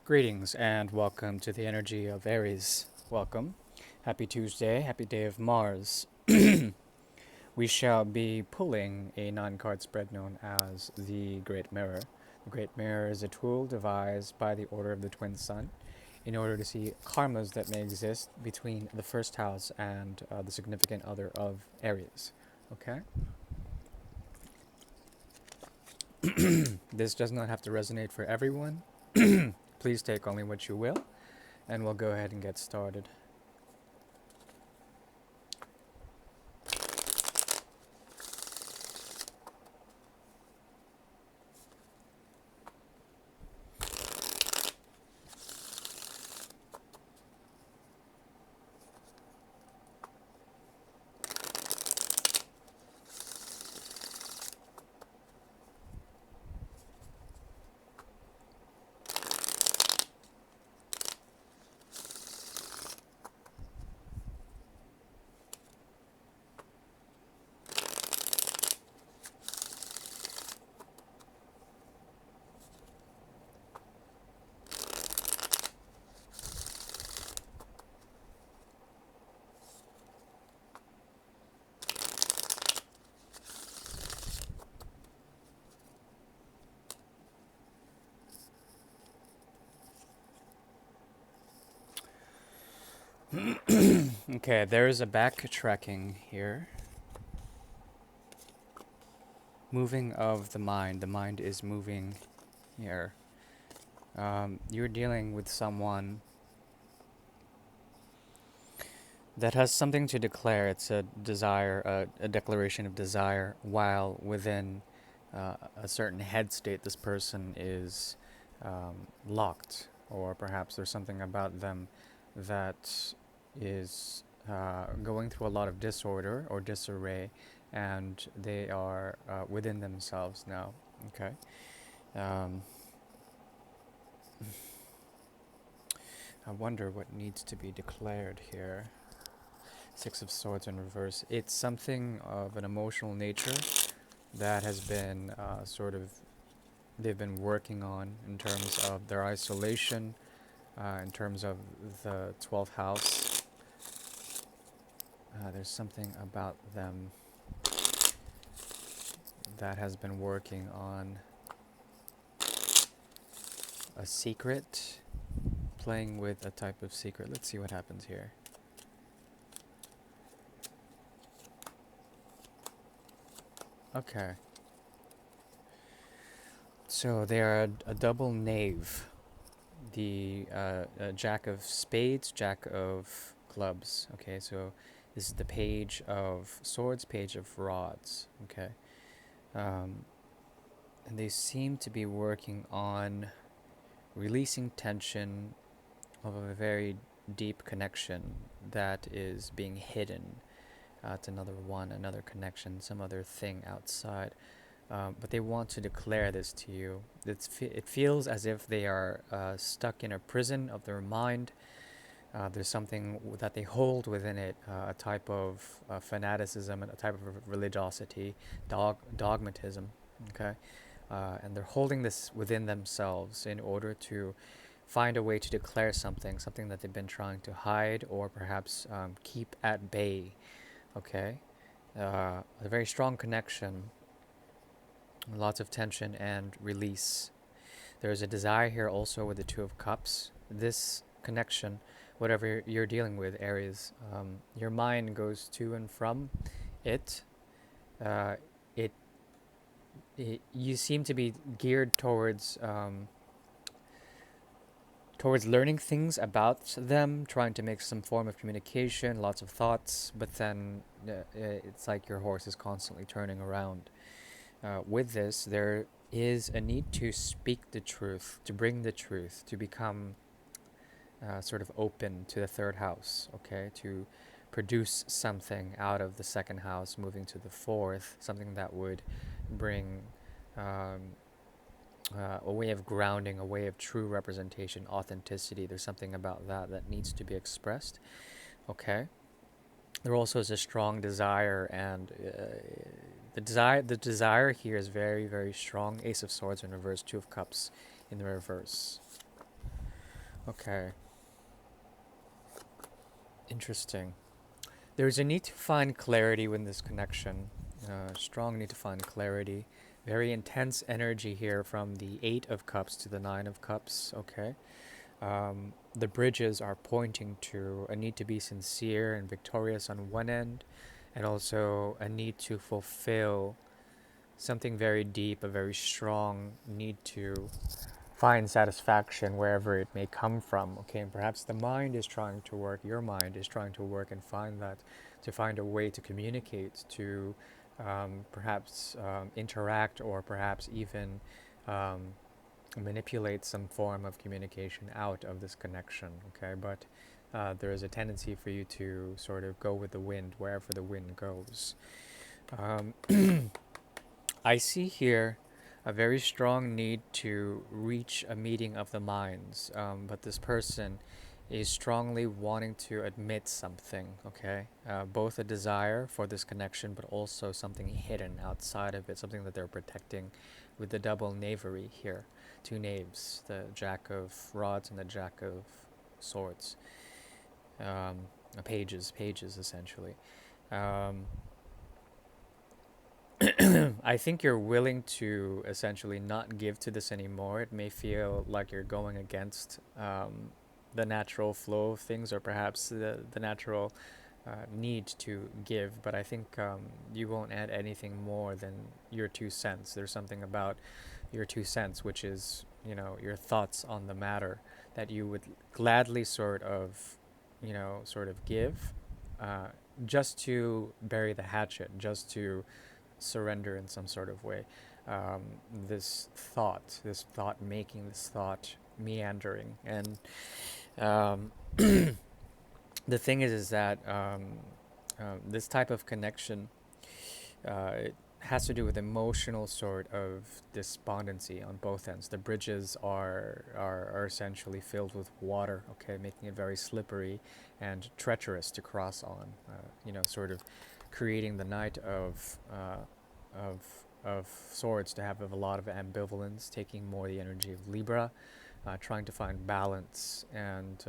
Greetings and welcome to the energy of Aries. Welcome. Happy Tuesday, happy day of Mars. We shall be pulling a 9 card spread known as the Great Mirror. The Great Mirror is a tool devised by the Order of the Twin Sun in order to see karmas that may exist between the first house and the significant other of Aries. Okay? This does not have to resonate for everyone. Please take only what you will, and we'll go ahead and get started. Okay, there is a backtracking here. Moving of the mind. The mind is moving here. You're dealing with someone that has something to declare. It's a desire, a declaration of desire, while within a certain head state, this person is locked, or perhaps there's something about them that is going through a lot of disorder or disarray, and they are within themselves now. Okay. Um, I wonder what needs to be declared here. Six of Swords in reverse. It's something of an emotional nature that has been they've been working on in terms of their isolation, in terms of the 12th house. There's something about them that has been working on a secret, playing with a type of secret. Let's see what happens here. Okay. So they are a double knave. The Jack of Spades, Jack of Clubs. Okay, so this is the Page of Swords, Page of Rods. Okay. And they seem to be working on releasing tension of a very deep connection that is being hidden. It's another connection, some other thing outside. But they want to declare this to you. It feels as if they are stuck in a prison of their mind. There's something that they hold within it, a type of fanaticism and a type of religiosity, dogmatism. Okay, and they're holding this within themselves in order to find a way to declare something that they've been trying to hide or perhaps keep at bay. Okay, a very strong connection, lots of tension and release. There's a desire here also with the Two of Cups. This connection, whatever you're dealing with, Aries, your mind goes to and from it. Uh, it, you seem to be geared towards learning things about them, trying to make some form of communication, lots of thoughts, but then it's like your horse is constantly turning around. With this, there is a need to speak the truth, to bring the truth, to become sort of open to the third house, okay? To produce something out of the second house, moving to the fourth, something that would bring a way of grounding, a way of true representation, authenticity. There's something about that that needs to be expressed, okay? There also is a strong desire, and the desire here is very, very strong. Ace of Swords in reverse, Two of Cups in the reverse. Okay. Interesting. There's a need to find clarity with this connection. Strong need to find clarity. Very intense energy here from the Eight of Cups to the Nine of Cups. Okay. The bridges are pointing to a need to be sincere and victorious on one end, and also a need to fulfill something very deep, a very strong need to find satisfaction wherever it may come from. Okay, and perhaps the mind is trying to work, your mind is trying to work and find that, to find a way to communicate, to perhaps interact, or perhaps even um, manipulate some form of communication out of this connection. Okay, but there is a tendency for you to sort of go with the wind wherever the wind goes. Um, I see here a very strong need to reach a meeting of the minds, but this person is strongly wanting to admit something, okay? Both a desire for this connection, but also something hidden outside of it, something that they're protecting with the double knavery here. Two knaves, the Jack of Rods and the Jack of Swords. Pages essentially. Um, I think you're willing to essentially not give to this anymore. It may feel like you're going against the natural flow of things, or perhaps the natural need to give, but I think you won't add anything more than your 2 cents. There's something about your 2 cents, which is, your thoughts on the matter, that you would gladly sort of give, uh, just to bury the hatchet, just to surrender in some sort of way. Um, this thought making, this thought meandering, and um, the thing is that this type of connection, it has to do with emotional sort of despondency on both ends. The bridges are essentially filled with water, okay, making it very slippery and treacherous to cross on. Sort of creating the Knight of of Swords to have a lot of ambivalence, taking more the energy of Libra, trying to find balance, and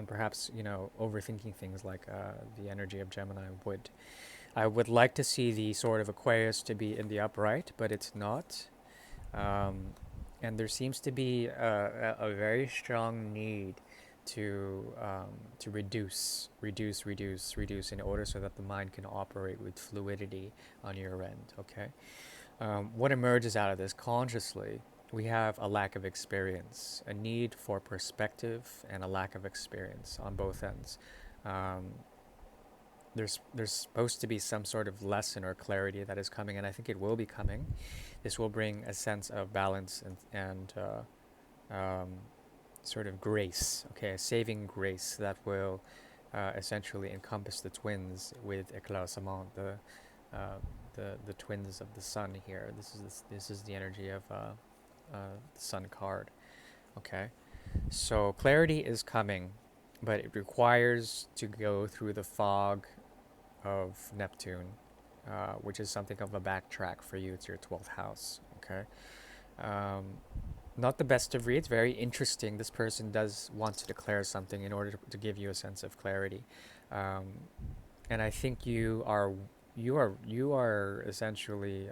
perhaps overthinking things like the energy of Gemini would. I would like to see the sword of Aquarius to be in the upright, but it's not. And there seems to be a very strong need to reduce in order so that the mind can operate with fluidity on your end. Okay. What emerges out of this consciously? We have a lack of experience, a need for perspective, and a lack of experience on both ends. Um, there's supposed to be some sort of lesson or clarity that is coming, and I think it will be coming. This will bring a sense of balance and sort of grace, okay, a saving grace that will essentially encompass the twins with éclaircissement, the twins of the sun here. This is the energy of the sun card, okay. So clarity is coming, but it requires to go through the fog of Neptune, which is something of a backtrack for you. It's your 12th house, okay? Um, Not the best of reads, very interesting. This person does want to declare something in order to give you a sense of clarity. Um, and I think you are essentially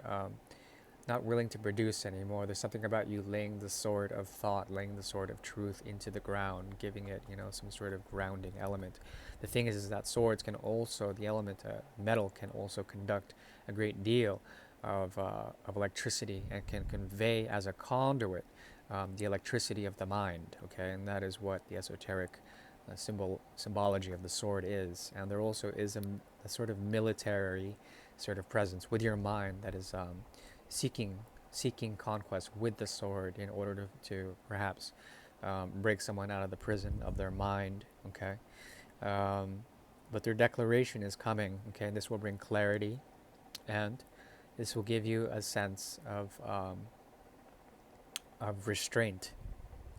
not willing to produce anymore. There's something about you laying the sword of thought, laying the sword of truth into the ground, giving it, some sort of grounding element. The thing is that swords can also, the element metal can also conduct a great deal of electricity, and can convey as a conduit the electricity of the mind. Okay, and that is what the esoteric symbology of the sword is. And there also is a sort of military sort of presence with your mind that is seeking seeking conquest with the sword in order to perhaps break someone out of the prison of their mind. Okay, um, but their declaration is coming. Okay, and this will bring clarity, and this will give you a sense of restraint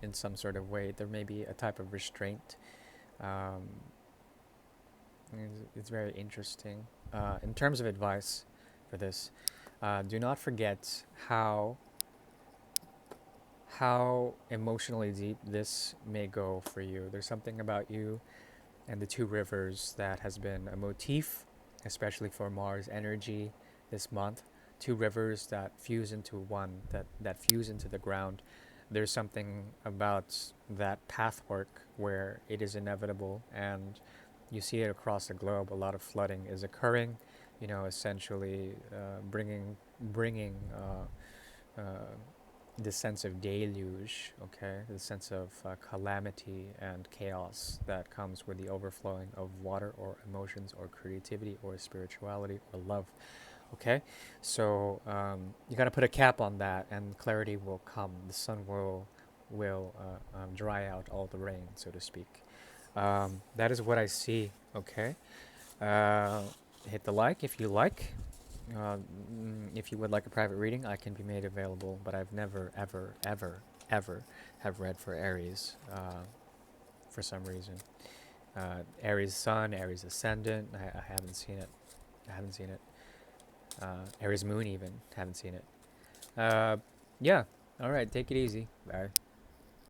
in some sort of way. There may be a type of restraint. Um, it's very interesting. In terms of advice for this, do not forget how emotionally deep this may go for you. There's something about you and the two rivers that has been a motif, especially for Mars energy this month. Two rivers that fuse into one, that fuse into the ground. There's something about that pathwork where it is inevitable, and you see it across the globe. A lot of flooding is occurring, essentially bringing uh, the sense of deluge, okay, the sense of calamity and chaos that comes with the overflowing of water or emotions or creativity or spirituality or love, okay? So you got to put a cap on that, and clarity will come. The sun will dry out all the rain, so to speak. That is what I see, okay? Uh, Hit the like if you like. If you would like a private reading, I can be made available, but I've never, ever, ever, ever have read for Aries for some reason. Aries Sun, Aries Ascendant, I haven't seen it. I haven't seen it. Aries Moon, even, haven't seen it. Yeah, alright, take it easy. Bye.